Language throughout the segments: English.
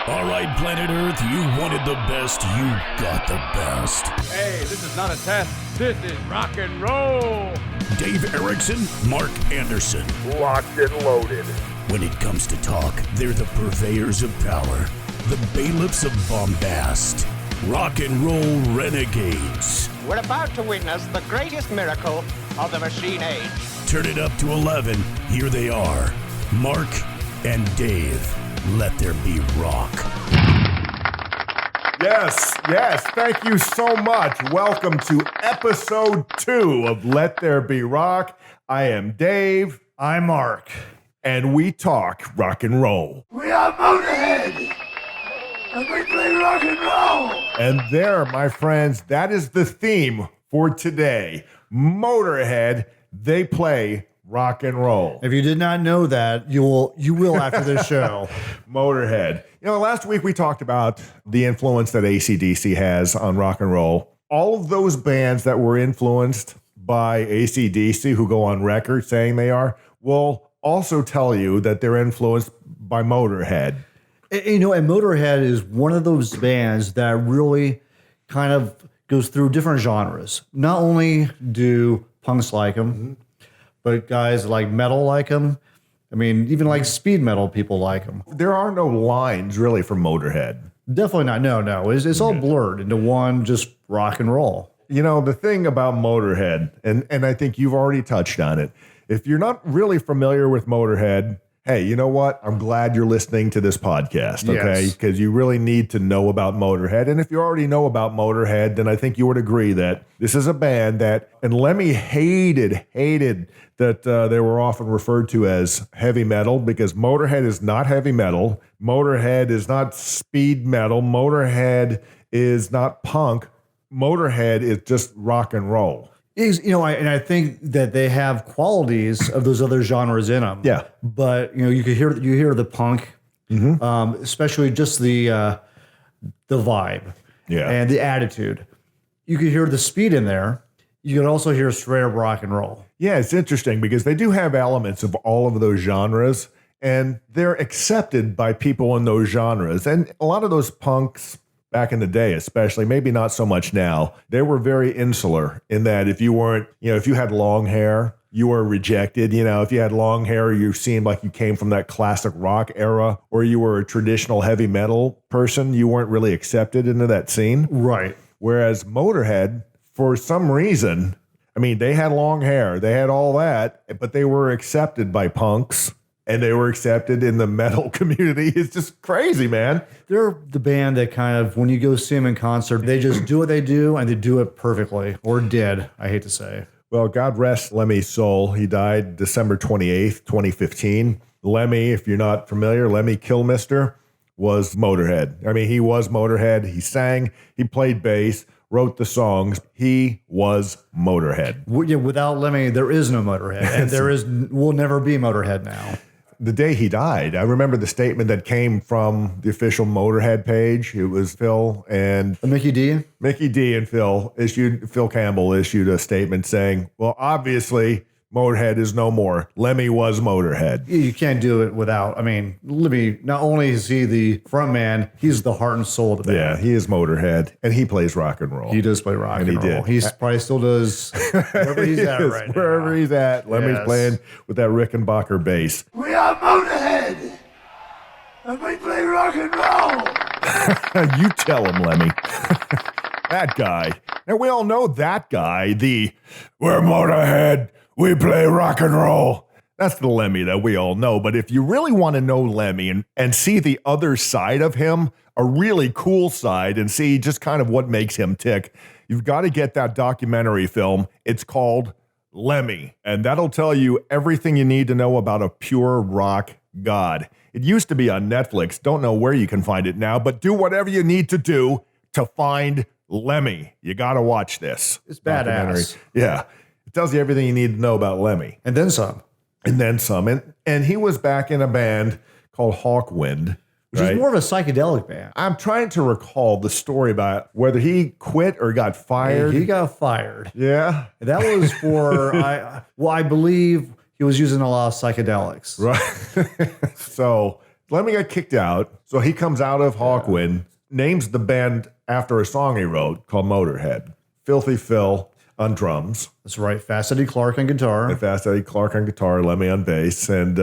All right, planet Earth, you wanted the best, you got the best. Hey, this is not a test. This is rock and roll. Dave Erickson, Mark Anderson. Locked and loaded. When it comes to talk, they're the purveyors of power, the bailiffs of bombast, rock and roll renegades. We're about to witness the greatest miracle of the machine age. Turn it up to 11. Here they are, Mark and Dave. Let there be rock. Yes, thank you so much. Welcome to episode 2 of Let There Be Rock. I am Dave. I'm Mark. And we talk rock and roll. We are Motorhead, and we play rock and roll. And there, my friends, that is the theme for today. Motorhead, they play rock and roll. If you did not know that, you will after this show. Motorhead. You know, last week we talked about the influence that AC/DC has on rock and roll. All of those bands that were influenced by AC/DC, who go on record saying they are, will also tell you that they're influenced by Motorhead. You know, and Motorhead is one of those bands that really kind of goes through different genres. Not only do punks like them, but guys like metal like them. I mean, even like speed metal people like them. There are no lines really for Motorhead. Definitely not. No. It's all blurred into one just rock and roll. You know, the thing about Motorhead, and I think you've already touched on it, if you're not really familiar with Motorhead, hey, you know what? I'm glad you're listening to this podcast, okay? Yes. Because you really need to know about Motorhead. And if you already know about Motorhead, then I think you would agree that this is a band that, and Lemmy hated that they were often referred to as heavy metal, because Motorhead is not heavy metal. Motorhead is not speed metal. Motorhead is not punk. Motorhead is just rock and roll. I think that they have qualities of those other genres in them. Yeah. But you hear the punk, especially just the vibe, and the attitude. You could hear the speed in there. You can also hear straight up rock and roll. Yeah, it's interesting because they do have elements of all of those genres, and they're accepted by people in those genres. And a lot of those punks back in the day, especially, maybe not so much now, they were very insular in that if you weren't, if you had long hair, you were rejected. If you had long hair, you seemed like you came from that classic rock era, or you were a traditional heavy metal person, you weren't really accepted into that scene. Right. Whereas Motorhead, for some reason, I mean, they had long hair, they had all that, but they were accepted by punks. And they were accepted in the metal community. It's just crazy, man. They're the band that kind of, when you go see them in concert, they just do what they do, and they do it perfectly. Or did, I hate to say. Well, God rest Lemmy's soul. He died December 28th, 2015. Lemmy, if you're not familiar, Lemmy Kilmister was Motorhead. I mean, he was Motorhead. He sang, he played bass, wrote the songs. He was Motorhead. Without Lemmy, there is no Motorhead. And will never be Motorhead now. The day he died, I remember the statement that came from the official Motorhead page. It was Phil and Mickey D and Phil Campbell issued a statement saying, well, obviously Motorhead is no more. Lemmy was Motorhead. You can't do it without. I mean, Lemmy, not only is he the front man, he's the heart and soul of the band. Yeah, he is Motorhead, and he plays rock and roll. He does play rock and roll. He probably still does wherever he's at right now. Wherever he's at, Lemmy's playing with that Rickenbacker bass. We are Motorhead, and we play rock and roll. You tell him, Lemmy. That guy. And we all know that guy, we're Motorhead, we play rock and roll. That's the Lemmy that we all know. But if you really want to know Lemmy and see the other side of him, a really cool side, and see just kind of what makes him tick, you've got to get that documentary film. It's called Lemmy. And that'll tell you everything you need to know about a pure rock god. It used to be on Netflix. Don't know where you can find it now, but do whatever you need to do to find Lemmy. You got to watch this. It's badass. Yeah. It tells you everything you need to know about Lemmy. And then some. And he was back in a band called Hawkwind. Which is more of a psychedelic band. I'm trying to recall the story about whether he quit or got fired. He got fired. Yeah. That was for, I believe he was using a lot of psychedelics. Right. So Lemmy got kicked out, so he comes out of Hawkwind, names the band after a song he wrote called Motorhead. Filthy Phil on drums. That's right. Fast Eddie Clark on guitar. And Fast Eddie Clark on guitar, Lemmy on bass. And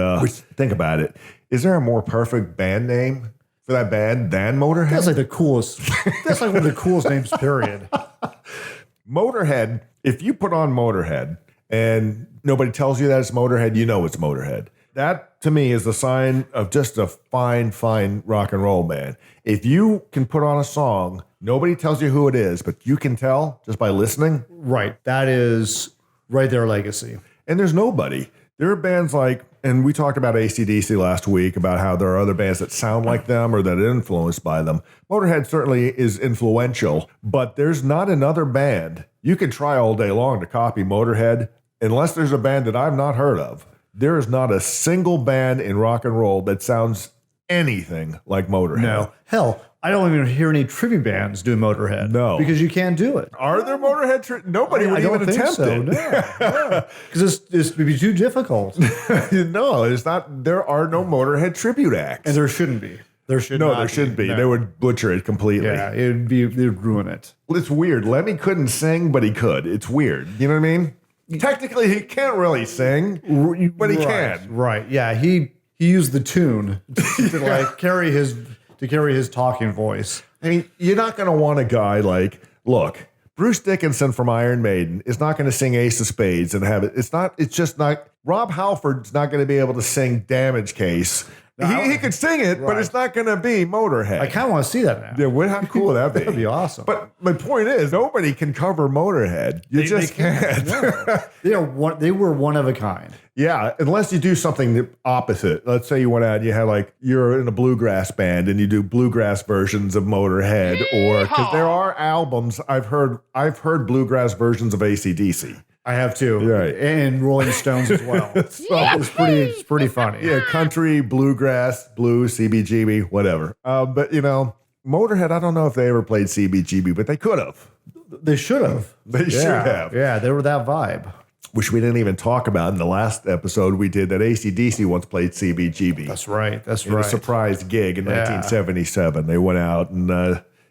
think about it. Is there a more perfect band name for that band than Motorhead? That's like the coolest. That's like one of the coolest names, period. Motorhead, if you put on Motorhead and nobody tells you that it's Motorhead, you know it's Motorhead. That, to me, is the sign of just a fine, fine rock and roll band. If you can put on a song, nobody tells you who it is, but you can tell just by listening. Right. That is right their legacy. And there's nobody. There are bands like, and we talked about AC/DC last week, about how there are other bands that sound like them or that are influenced by them. Motorhead certainly is influential, but there's not another band. You can try all day long to copy Motorhead, unless there's a band that I've not heard of. There is not a single band in rock and roll that sounds anything like Motorhead. No. Hell, I don't even hear any tribute bands do Motorhead. No. Because you can't do it. Are there Motorhead? Nobody would even attempt it. No. Because this would be too difficult. No, it's not. There are no Motorhead tribute acts. And there shouldn't be. There shouldn't be. No. They would butcher it completely. Yeah, it'd ruin it. It's weird. Lemmy couldn't sing, but he could. It's weird. You know what I mean? Technically, he can't really sing, but he can. Right. Yeah. He used the tune to carry his talking voice. I mean, you're not going to want a guy like, look, Bruce Dickinson from Iron Maiden is not going to sing Ace of Spades and have it. It's just not. Rob Halford's not going to be able to sing Damage Case. He could sing it, but it's not going to be Motorhead. I kind of want to see that now. Yeah, how cool would that be? That'd be awesome. But my point is, nobody can cover Motorhead. You just can't. No. They were one of a kind. Yeah, unless you do something opposite. Let's say you went out and you had you're in a bluegrass band and you do bluegrass versions of Motorhead, or because there are albums I've heard bluegrass versions of AC/DC. I have too, right. And Rolling Stones as well. It's pretty funny. Yeah, country, bluegrass, blues, CBGB, whatever. But Motorhead, I don't know if they ever played CBGB, but they could have. They should have. They should have. Yeah, they were that vibe. Which we didn't even talk about in the last episode we did, that AC/DC once played CBGB. That's right. That's in right. a surprise gig in 1977. They went out and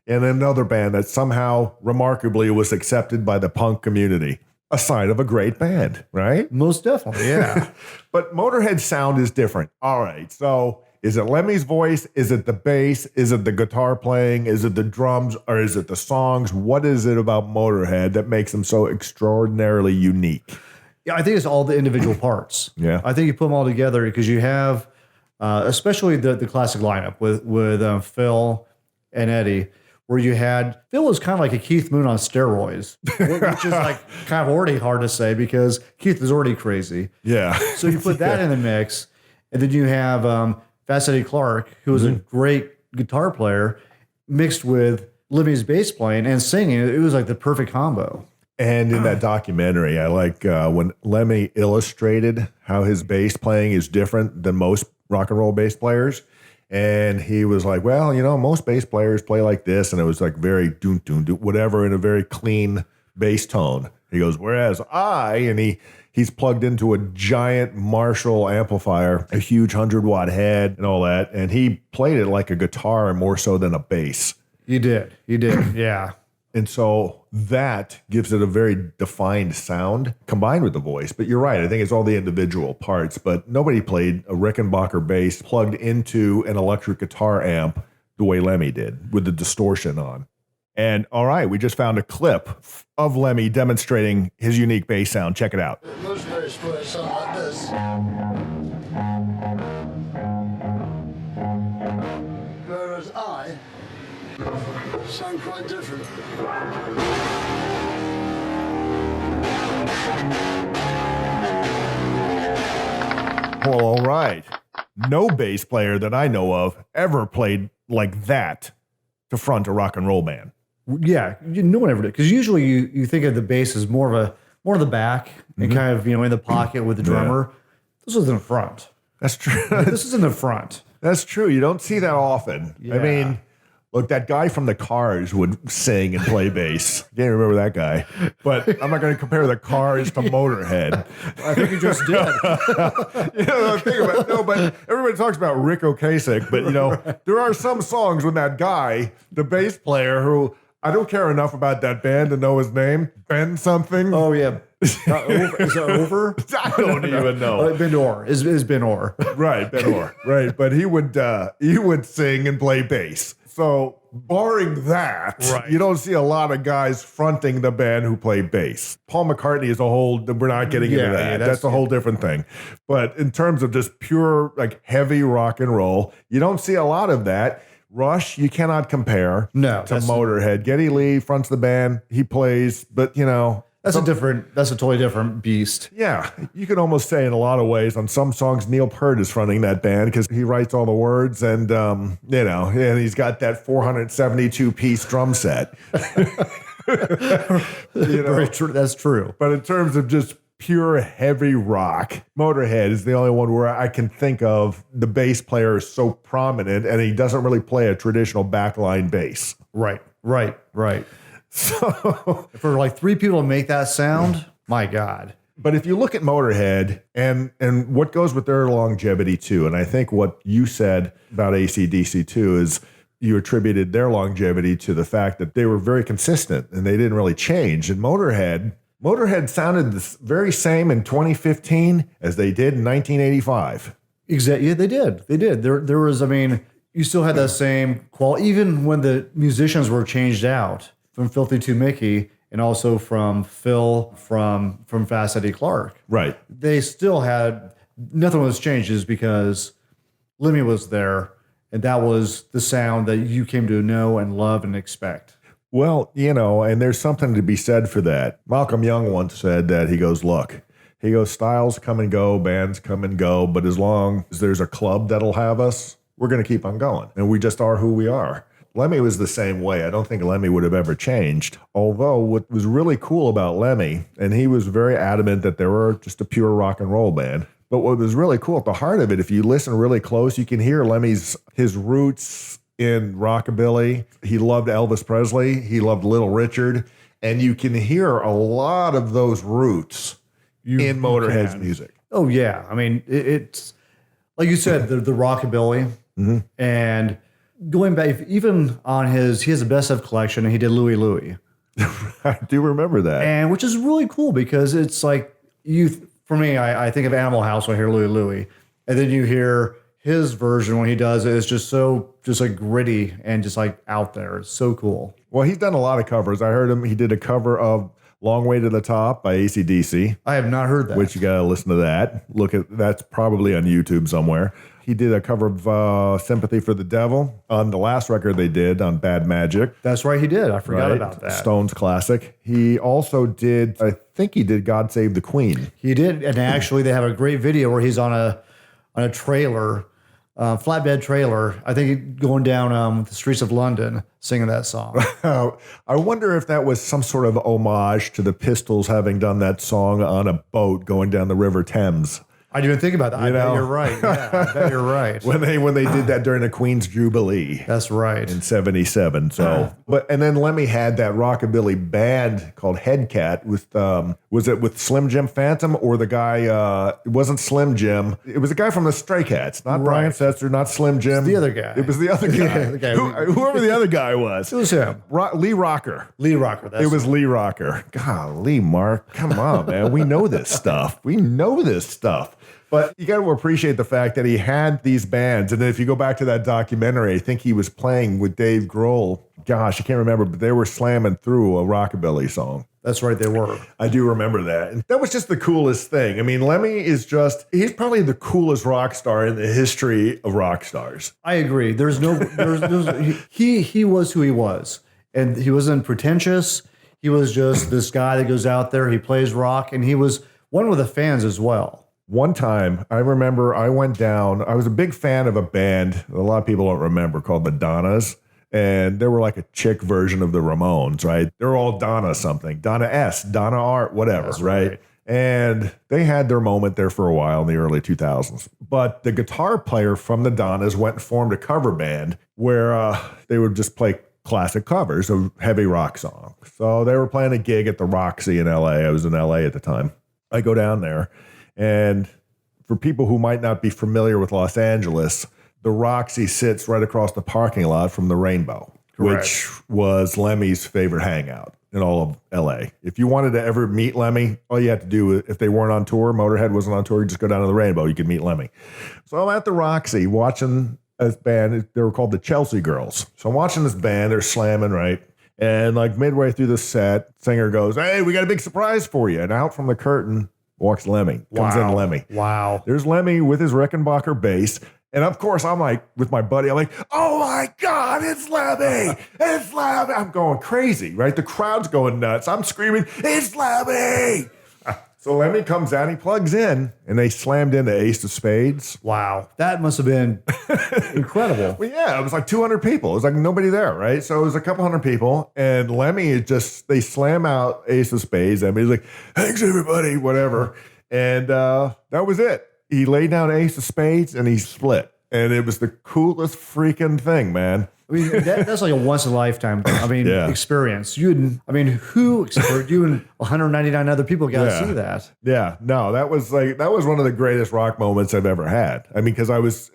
another band that somehow remarkably was accepted by the punk community. A sign of a great band, right? Most definitely, yeah. But Motorhead's sound is different. All right, so is it Lemmy's voice? Is it the bass? Is it the guitar playing? Is it the drums? Or is it the songs? What is it about Motorhead that makes them so extraordinarily unique? Yeah, I think it's all the individual parts. Yeah. I think you put them all together because you have, especially the classic lineup with Phil and Eddie, where you had Phil was kind of like a Keith Moon on steroids, which is kind of already hard to say because Keith was already crazy. Yeah. So you put that in the mix, and then you have Fast Eddie Clark, who was a great guitar player, mixed with Lemmy's bass playing and singing. It was like the perfect combo. And in that documentary, I like when Lemmy illustrated how his bass playing is different than most rock and roll bass players. And he was like, well, most bass players play like this. And it was like very doon, doon, doon, whatever, in a very clean bass tone. He goes, whereas he's plugged into a giant Marshall amplifier, a huge 100-watt head and all that. And he played it like a guitar more so than a bass. He did, yeah. And so that gives it a very defined sound combined with the voice. But you're right. I think it's all the individual parts. But nobody played a Rickenbacker bass plugged into an electric guitar amp the way Lemmy did with the distortion on. And all right, we just found a clip of Lemmy demonstrating his unique bass sound. Check it out. Most bass players sound like this. Whereas I sound quite different. Well, all right. No bass player that I know of ever played like that to front a rock and roll band. Yeah, no one ever did. Because usually you think of the bass as more of the back and kind of in the pocket with the drummer. Yeah. This was in the front. That's true. This is in the front. That's true. You don't see that often. Yeah. I mean, Look, that guy from the Cars would sing and play bass. Can't remember that guy. But I'm not going to compare the Cars to Motorhead. I think you just did. But everybody talks about Rick Ocasek, but there are some songs with that guy, the bass player, who I don't care enough about that band to know his name. Ben something. Oh, yeah. Is it over? I don't even know. Ben Orr. Is Ben Orr. Right, Ben Orr. Right, but he would sing and play bass. So barring that, you don't see a lot of guys fronting the band who play bass. Paul McCartney is a whole, we're not getting into that. Yeah, that's a whole different thing. But in terms of just pure like heavy rock and roll, you don't see a lot of that. Rush, you cannot compare to Motorhead. Geddy Lee fronts the band, he plays, but that's a totally different beast. Yeah, you could almost say in a lot of ways on some songs Neil Peart is fronting that band because he writes all the words and and he's got that 472-piece drum set. Very true. That's true. But in terms of just pure heavy rock, Motorhead is the only one where I can think of the bass player is so prominent and he doesn't really play a traditional backline bass. Right. So for like three people to make that sound, my God. But if you look at Motorhead and what goes with their longevity too, and I think what you said about AC/DC too is you attributed their longevity to the fact that they were very consistent and they didn't really change. And Motorhead sounded the very same in 2015 as they did in 1985. Exactly. Yeah, they did. There was, you still had that same quality, even when the musicians were changed out. From Filthy to Mickey, and also from Phil from Fast Eddie Clark. Right. They still had, nothing was changed is because Lemmy was there, and that was the sound that you came to know and love and expect. Well, and there's something to be said for that. Malcolm Young once said that he goes, styles come and go, bands come and go, but as long as there's a club that'll have us, we're going to keep on going. And we just are who we are. Lemmy was the same way. I don't think Lemmy would have ever changed. Although what was really cool about Lemmy, and he was very adamant that they were just a pure rock and roll band. But what was really cool at the heart of it, if you listen really close, you can hear his roots in rockabilly. He loved Elvis Presley. He loved Little Richard. And you can hear a lot of those roots in Motorhead's music. Oh, yeah. It's like you said, the rockabilly. Mm-hmm. And going back, even on he has a best of collection, and he did Louie Louie. I do remember that. And which is really cool because it's like, for me, I think of Animal House when I hear Louie Louie. And then you hear his version when he does it. It's just so like gritty and just like out there. It's so cool. Well, he's done a lot of covers. I heard he did a cover of Long Way to the Top by AC/DC. I have not heard that. Which you got to listen to that. That's probably on YouTube somewhere. He did a cover of Sympathy for the Devil on the last record they did on Bad Magic. That's right, he did. I forgot about that. Stones classic. He also did, I think he did God Save the Queen. He did, and actually they have a great video where he's on a trailer, flatbed trailer, I think going down the streets of London singing that song. I wonder if that was some sort of homage to the Pistols having done that song on a boat going down the River Thames. I didn't even think about that. I bet you're right. Yeah, I bet you're right. when they did that during the Queen's Jubilee. That's right. In 77. So and then Lemmy had that rockabilly band called Headcat with was it with Slim Jim Phantom or the guy it wasn't Slim Jim. It was a guy from the Stray Cats, not Brian Setzer, not Slim Jim. The other guy. It was the other guy. Whoever the other guy was. It was him. Lee Rocker. Lee Rocker. It was Lee Rocker. Golly, Mark. Come on, man. We know this stuff. But you got to appreciate the fact that he had these bands. And then if you go back to that documentary, I think he was playing with Dave Grohl. Gosh, I can't remember, but they were slamming through a rockabilly song. That's right, they were. I do remember that. And that was just the coolest thing. Lemmy is he's probably the coolest rock star in the history of rock stars. I agree. He was who he was. And he wasn't pretentious. He was just this guy that goes out there, he plays rock, and he was one with the fans as well. One time, I remember I went down. I was a big fan of a band a lot of people don't remember called the Donnas. And they were like a chick version of the Ramones, right? They're all Donna something. Donna S, Donna Art, whatever, right? And they had their moment there for a while in the early 2000s. But the guitar player from the Donnas went and formed a cover band where they would just play classic covers of heavy rock songs. So they were playing a gig at the Roxy in LA. I was in LA at the time. I go down there, and for people who might not be familiar with Los Angeles, the Roxy sits right across the parking lot from the Rainbow, which was Lemmy's favorite hangout in all of LA. If you wanted to ever meet Lemmy, all you had to do, if they weren't on tour, Motorhead wasn't on tour, you just go down to the Rainbow, you could meet Lemmy. So I'm at the Roxy watching this band. They were called the Chelsea Girls. So I'm watching this band, they're slamming, right? And like midway through the set, singer goes, "Hey, we got a big surprise for you." And out from the curtain walks Lemmy. Comes in Lemmy. Wow. There's Lemmy with his Rickenbacker bass. And of course, I'm like, with my buddy, I'm like, "Oh my God, it's Lemmy! It's Lemmy!" I'm going crazy, right? The crowd's going nuts. I'm screaming, "It's Lemmy!" So Lemmy comes out, he plugs in, and they slammed into Ace of Spades. Wow. That must have been incredible. Well, yeah, it was like 200 people. It was like nobody there, right? So it was a couple hundred people, and Lemmy is just, they slam out Ace of Spades, and he's like, "Thanks, everybody," whatever. And that was it. He laid down Ace of Spades, and he split. And it was the coolest freaking thing, man. I mean, that's like a once in a lifetime, experience. Who experienced? You and 199 other people got to see that. Yeah, no, that was one of the greatest rock moments I've ever had. I mean, because I was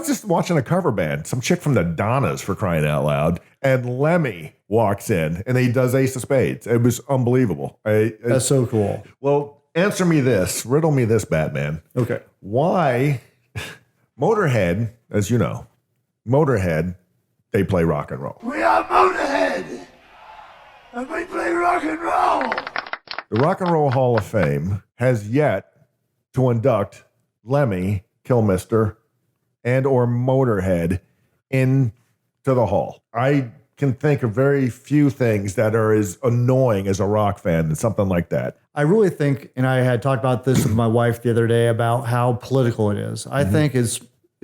just watching a cover band, some chick from the Donnas, for crying out loud, and Lemmy walks in and he does Ace of Spades. It was unbelievable. That's so cool. Well, riddle me this, Batman. Okay, why Motorhead? As you know, Motorhead. They play rock and roll. We are Motorhead, and we play rock and roll. The Rock and Roll Hall of Fame has yet to induct Lemmy Kilmister and or Motorhead into the hall. I can think of very few things that are as annoying as a rock fan than something like that. I really think, and I had talked about this with my wife the other day about how political it is. I think it's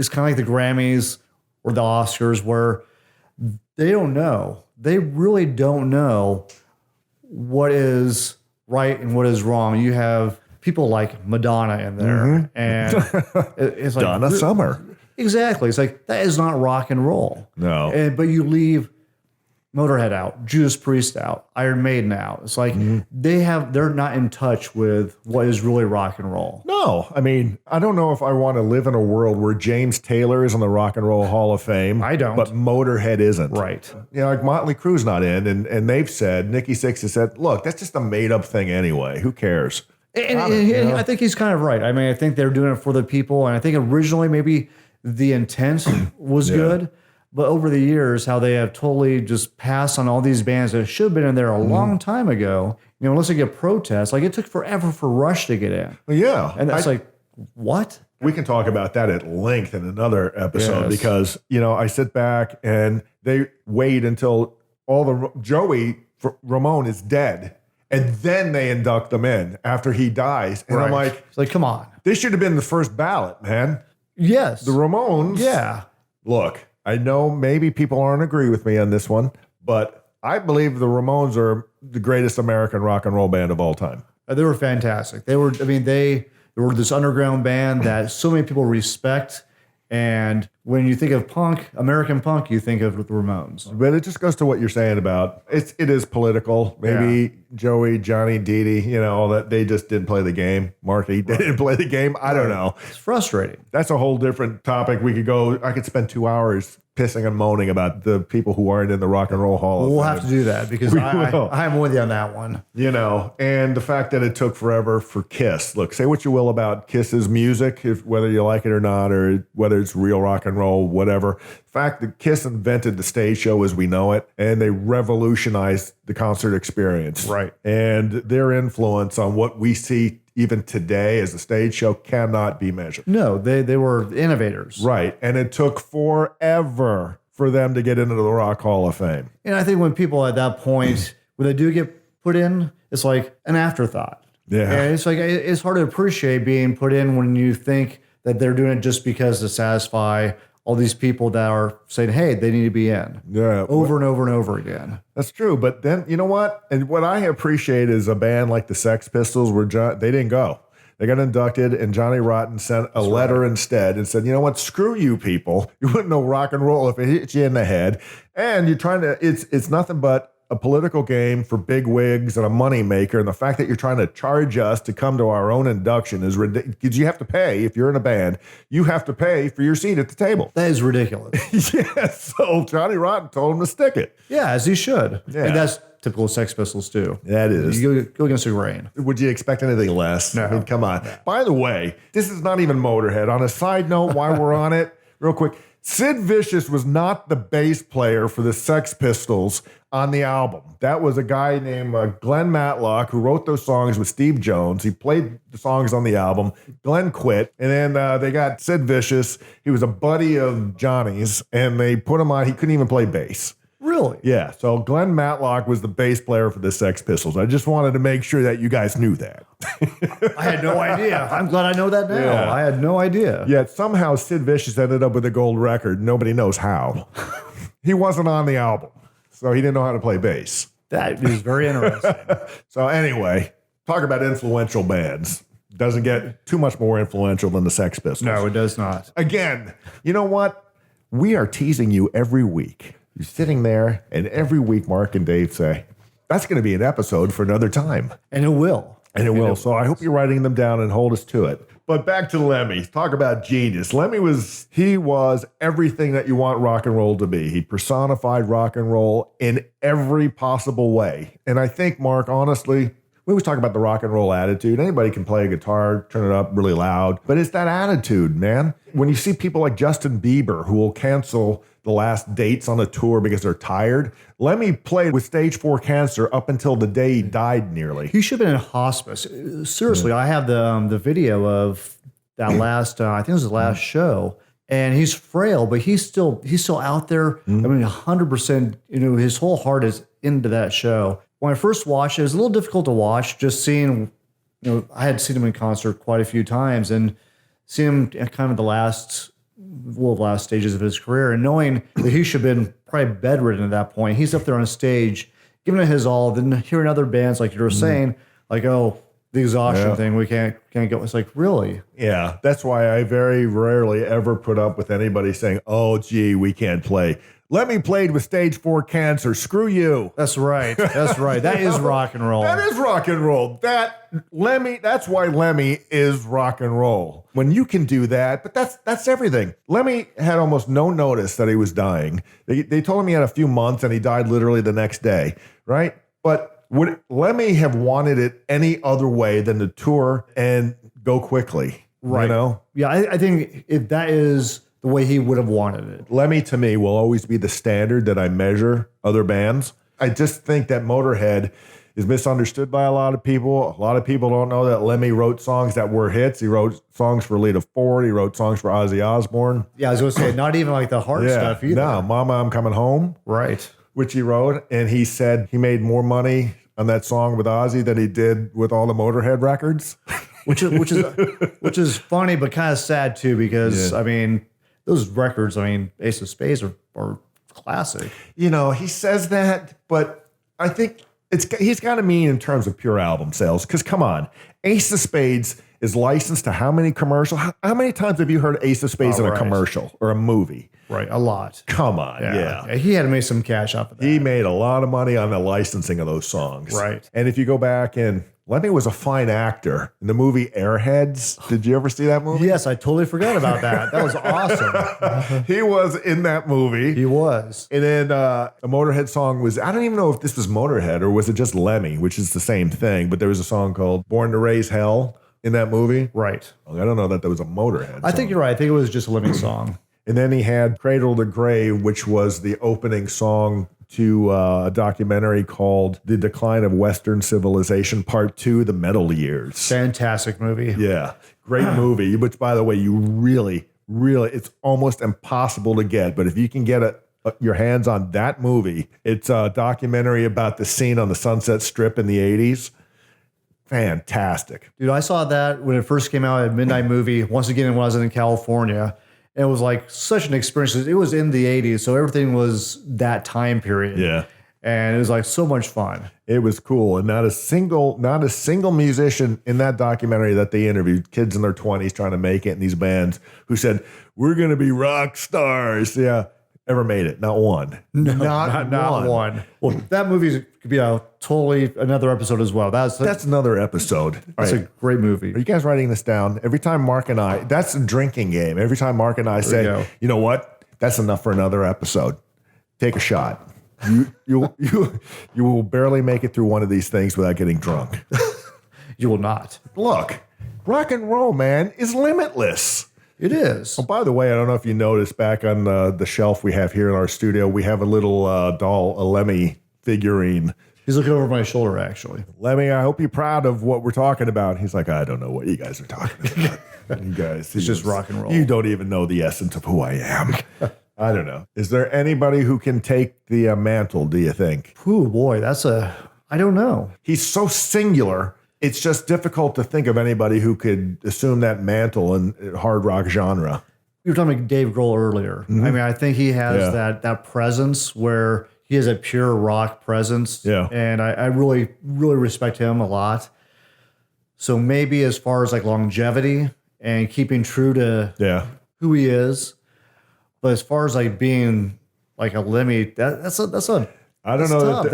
kind of like the Grammys or the Oscars, where they don't know. They really don't know what is right and what is wrong. You have people like Madonna in there, and it's like Donna Summer. Exactly. It's like, that is not rock and roll. No. But you leave Motorhead out, Judas Priest out, Iron Maiden out. It's like they're not in touch with what is really rock and roll. No, I mean, I don't know if I want to live in a world where James Taylor is in the Rock and Roll Hall of Fame. I don't. But Motorhead isn't. Right. You know, like Motley Crue's not in, and they've said, Nikki Sixx has said, look, that's just a made-up thing anyway. Who cares? And I think he's kind of right. I mean, I think they're doing it for the people, and I think originally maybe the intent was good. But over the years, how they have totally just passed on all these bands that should have been in there a long time ago. You know, unless they get protests, like it took forever for Rush to get in. Well, yeah. And that's like, what? We can talk about that at length in another episode because, you know, I sit back and they wait until Joey Ramone is dead. And then they induct them in after he dies. And I'm like, it's like, come on. This should have been the first ballot, man. Yes. The Ramones. Yeah. Look, I know maybe people aren't agree with me on this one, but I believe the Ramones are the greatest American rock and roll band of all time. They were fantastic. They were this underground band that so many people respect. And when you think of punk, American punk, you think of the Ramones. But it just goes to what you're saying about it is political. Maybe Joey, Johnny, Dee Dee, you know, all that, they just didn't play the game. Marky, they didn't play the game. I don't know. It's frustrating. That's a whole different topic. I could spend 2 hours pissing and moaning about the people who aren't in the Rock and Roll Hall of Fame. We'll have to do that because I'm with you on that one. You know, and the fact that it took forever for Kiss. Look, say what you will about Kiss's music, whether you like it or not, or whether it's real rock and roll, whatever. The fact that Kiss invented the stage show as we know it, and they revolutionized the concert experience. Right. And their influence on what we see even today as a stage show cannot be measured. No, they were innovators. Right. And it took forever for them to get into the Rock Hall of Fame. And I think when people at that point, when they do get put in, it's like an afterthought. Yeah. And it's like, it's hard to appreciate being put in when you think that they're doing it just because to satisfy all these people that are saying, hey, they need to be in. Yeah. Over and over and over again. That's true. But then, you know what? And what I appreciate is a band like the Sex Pistols, they didn't go. They got inducted, and Johnny Rotten sent a letter instead and said, you know what? Screw you people. You wouldn't know rock and roll if it hit you in the head. And you're trying to, it's nothing but a political game for big wigs and a moneymaker. And the fact that you're trying to charge us to come to our own induction is ridiculous. Because you have to pay, if you're in a band, you have to pay for your seat at the table. That is ridiculous. Yeah, so Johnny Rotten told him to stick it. Yeah, as he should. Yeah. And that's typical Sex Pistols too. That is. You go against the grain. Would you expect anything less? No. I mean, come on. No. By the way, this is not even Motorhead. On a side note, while we're on it, real quick, Sid Vicious was not the bass player for the Sex Pistols on the album. That was a guy named Glenn Matlock who wrote those songs with Steve Jones. He played the songs on the album. Glenn quit, and then they got Sid Vicious. He was a buddy of Johnny's, and they put him on. He couldn't even play bass. Really? Yeah, so Glenn Matlock was the bass player for the Sex Pistols. I just wanted to make sure that you guys knew that. I had no idea. I'm glad I know that now. Yeah. I had no idea. Yet somehow Sid Vicious ended up with a gold record. Nobody knows how. He wasn't on the album, so he didn't know how to play bass. That is very interesting. So anyway, talk about influential bands. Doesn't get too much more influential than the Sex Pistols. No, it does not. Again, you know what? We are teasing you every week. You're sitting there, and every week Mark and Dave say, that's going to be an episode for another time. And it will. And it will. So I hope you're writing them down and hold us to it. But back to Lemmy. Talk about genius. Lemmy was everything that you want rock and roll to be. He personified rock and roll in every possible way. And I think, Mark, honestly, we always talk about the rock and roll attitude. Anybody can play a guitar, turn it up really loud. But it's that attitude, man. When you see people like Justin Bieber who will cancel the last dates on a tour because they're tired, Lemmy played with stage 4 cancer up until the day he died nearly. He should have been in hospice. Seriously, I have the video of that last, I think it was his last show. And he's frail, but he's still out there. I mean, 100%, his whole heart is into that show. When I first watched it was a little difficult to watch, just seeing, I had seen him in concert quite a few times and seeing him at kind of the last stages of his career and knowing that he should have been probably bedridden at that point. He's up there on stage, giving it his all, then hearing other bands, like you were saying, like, oh, the exhaustion thing, we can't go. It's like, really? Yeah, that's why I very rarely ever put up with anybody saying, oh, gee, we can't play. Lemmy played with stage 4 cancer. Screw you. That's right. That's right. That is rock and roll. That is rock and roll. That's why Lemmy is rock and roll. When you can do that, but that's everything. Lemmy had almost no notice that he was dying. They told him he had a few months and he died literally the next day, right? But would Lemmy have wanted it any other way than to tour and go quickly? Right. Yeah, I think if that is the way he would have wanted it. Lemmy, to me, will always be the standard that I measure other bands. I just think that Motorhead is misunderstood by a lot of people. A lot of people don't know that Lemmy wrote songs that were hits. He wrote songs for Lita Ford. He wrote songs for Ozzy Osbourne. Yeah, I was going to say, not even like the hard stuff either. No, Mama, I'm Coming Home. Right. Which he wrote. And he said he made more money on that song with Ozzy than he did with all the Motorhead records. Which is funny, but kind of sad too, because, I mean, those records, Ace of Spades are classic. He says that, but I think he's got to mean in terms of pure album sales. Because come on, Ace of Spades is licensed to how many commercials? How many times have you heard Ace of Spades in a commercial or a movie? Right, a lot. Come on, yeah. He had to make some cash off of that. He made a lot of money on the licensing of those songs. Right. And if you go back and Lemmy was a fine actor in the movie Airheads. Did you ever see that movie? Yes, I totally forgot about that. That was awesome. He was in that movie. He was. And then the Motorhead song was, I don't even know if this was Motorhead or was it just Lemmy, which is the same thing, but there was a song called Born to Raise Hell in that movie. Right. I don't know that there was a Motorhead song. I think you're right. I think it was just a Lemmy song. And then he had Cradle to Grave, which was the opening song to a documentary called The Decline of Western Civilization, Part 2, The Metal Years. Fantastic movie. Yeah, great movie, which, by the way, you really, it's almost impossible to get. But if you can get your hands on that movie, it's a documentary about the scene on the Sunset Strip in the 80s. Fantastic. Dude, I saw that when it first came out at Midnight Movie. Once again, when I was in California. And it was like such an experience. It was in the 80s, so everything was that time period. Yeah. And it was like so much fun. It was cool. And not a single musician in that documentary that they interviewed, kids in their 20s trying to make it in these bands, who said, we're going to be rock stars. Yeah. Ever made it. Not one. No, not one. Well, that movie could be totally another episode as well. That's another episode. That's a great movie. Are you guys writing this down? Every time Mark and I, that's a drinking game. Every time Mark and I say, you know what? That's enough for another episode. Take a shot. You will barely make it through one of these things without getting drunk. You will not. Look, rock and roll, man, is limitless. It is. Oh, by the way, I don't know if you noticed back on the shelf we have here in our studio, we have a little doll, a Lemmy figurine. He's looking over my shoulder, actually. Lemmy, I hope you're proud of what we're talking about. He's like, I don't know what you guys are talking about. You guys, it's just rock and roll. You don't even know the essence of who I am. I don't know. Is there anybody who can take the mantle, do you think? Oh, boy, I don't know. He's so singular. It's just difficult to think of anybody who could assume that mantle in hard rock genre. You were talking about Dave Grohl earlier. Mm-hmm. I mean, I think he has that presence where he has a pure rock presence. Yeah. And I really, really respect him a lot. So maybe as far as like longevity and keeping true to who he is, but as far as like being like a Lemmy, that's I don't know. Tough.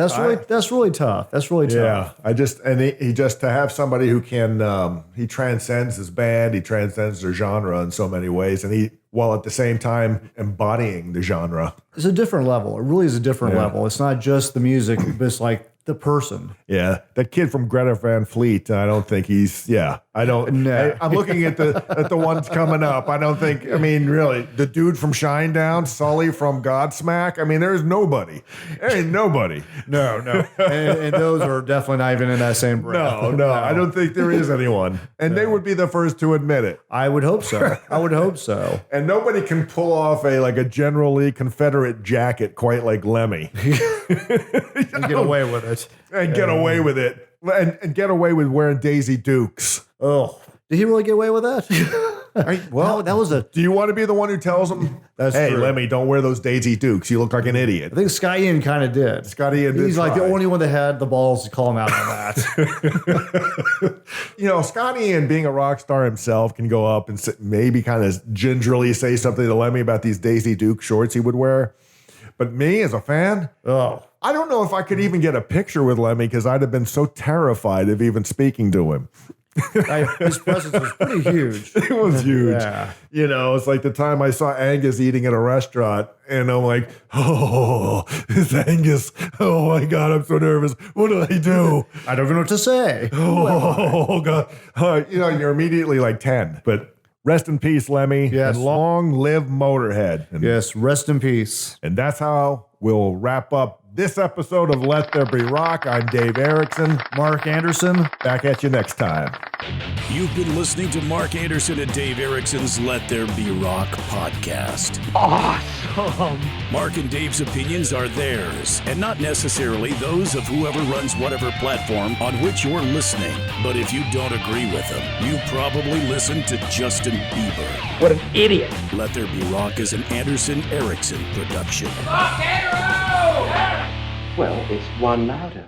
That's really tough. That's really tough. Yeah, he just to have somebody who can he transcends his band, he transcends their genre in so many ways, and he while at the same time embodying the genre. It's a different level. It really is a different level. It's not just the music, but it's like the person. Yeah, that kid from Greta Van Fleet. I don't think he's. Yeah, I don't. No. I'm looking at the ones coming up. I don't think. I mean, really, the dude from Shinedown, Sully from Godsmack. I mean, there's nobody. There ain't nobody. No. and those are definitely not even in that same breath. No. I don't think there is anyone. And they would be the first to admit it. I would hope so. And nobody can pull off a General Lee Confederate jacket quite like Lemmy. And get away with it. And get away with it. And get away with wearing Daisy Dukes. Oh. Did he really get away with that? That was Do you want to be the one who tells him, hey, true. Lemmy, don't wear those Daisy Dukes. You look like an idiot. I think Scott Ian kind of did. Scott Ian did. He's like the only one that had the balls to call him out on that. Scott Ian, being a rock star himself, can go up and maybe kind of gingerly say something to Lemmy about these Daisy Duke shorts he would wear. But me, as a fan, I don't know if I could even get a picture with Lemmy because I'd have been so terrified of even speaking to him. His presence was pretty huge. It was huge. Yeah. It's like the time I saw Angus eating at a restaurant, and I'm like, oh, it's Angus. Oh my God, I'm so nervous. What do I do? I don't even know what to say. Oh God. You're immediately like 10. But rest in peace, Lemmy. Yes. And long live Motorhead. And, yes, rest in peace. And that's how we'll wrap up this episode of Let There Be Rock. I'm Dave Erickson. Mark Anderson. Back at you next time. You've been listening to Mark Anderson and Dave Erickson's Let There Be Rock podcast. Awesome. Mark and Dave's opinions are theirs, and not necessarily those of whoever runs whatever platform on which you're listening. But if you don't agree with them, you probably listen to Justin Bieber. What an idiot. Let There Be Rock is an Anderson Erickson production. Rock and roll! Well, it's one louder.